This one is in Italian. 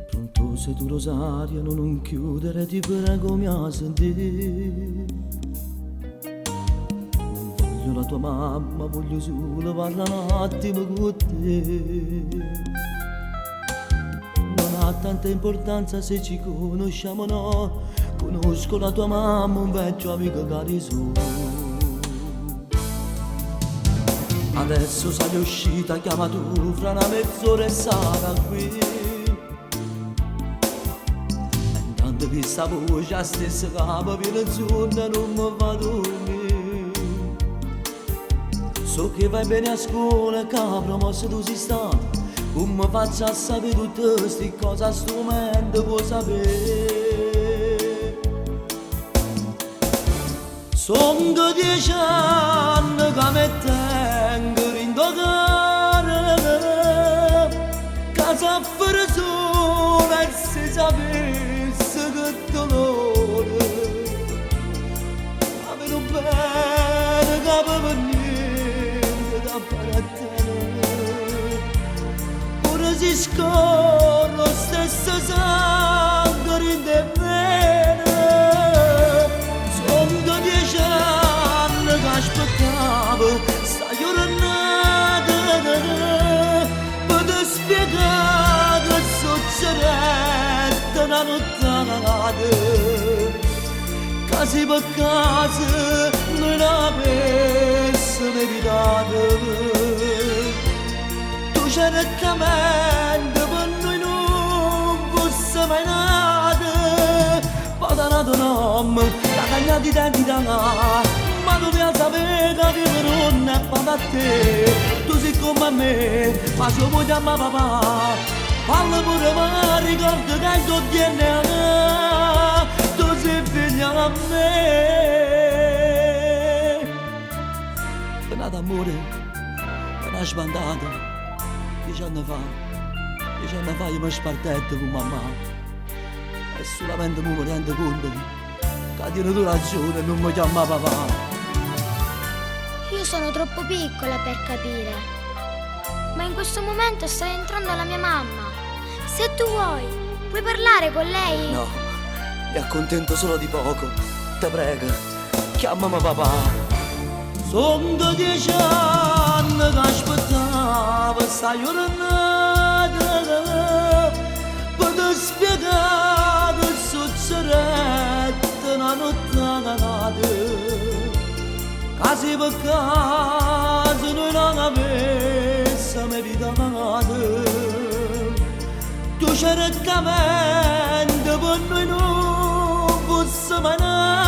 Pronto sei tu Rosario, non chiudere, ti prego mi ha sentito. Non voglio la tua mamma, voglio solo parlare un attimo con te. Non ha tanta importanza se ci conosciamo o no. Conosco la tua mamma, un vecchio amico cari su. Adesso sei uscita, chiama tu, fra una mezz'ora e sarà qui. Che sta voce stessa capa viene zona non mi fa dormire. So che vai bene a scuola capra, ma se tu sei stato come faccio a sapere tutte queste cose a sto momento può sapere. Sono 10 anni che mi tengo in toccare, casa fuori sola e si sapere che dolore, ma meno bene che per niente da fare a te. Ora si scorre lo stesso sangue in te vene. Sono 10 anni che aspettavo sta giornata per ti spiegare che succede una nottata, casi per casi non avessimo evitato. Tu certamente per noi non fosse mai nato, poi da nato nome, da cagnati d'identità, ma tu mi sapere che per non è fatto a te. Tu sei come me, ma se vuoi chiamare papà, parla pure ma ricordo che il tuo DNA tu sei figlio a me. Per nato amore, per una sbandata, 10 anni fa io mi spartetto con mamma. E solamente mi rendo conto che tieni tu ragione e non mi chiama papà. Io sono troppo piccola per capire, ma in questo momento sta entrando la mia mamma. Se tu vuoi, puoi parlare con lei? No, mi accontento solo di poco. Te prego, chiamami papà. Sono 10 anni che aspettavo sta giornata per ti spiegare che succedette una nottata. Casi per caso noi non avessimo evitato. Tu certamente per noi non fosse mai nato.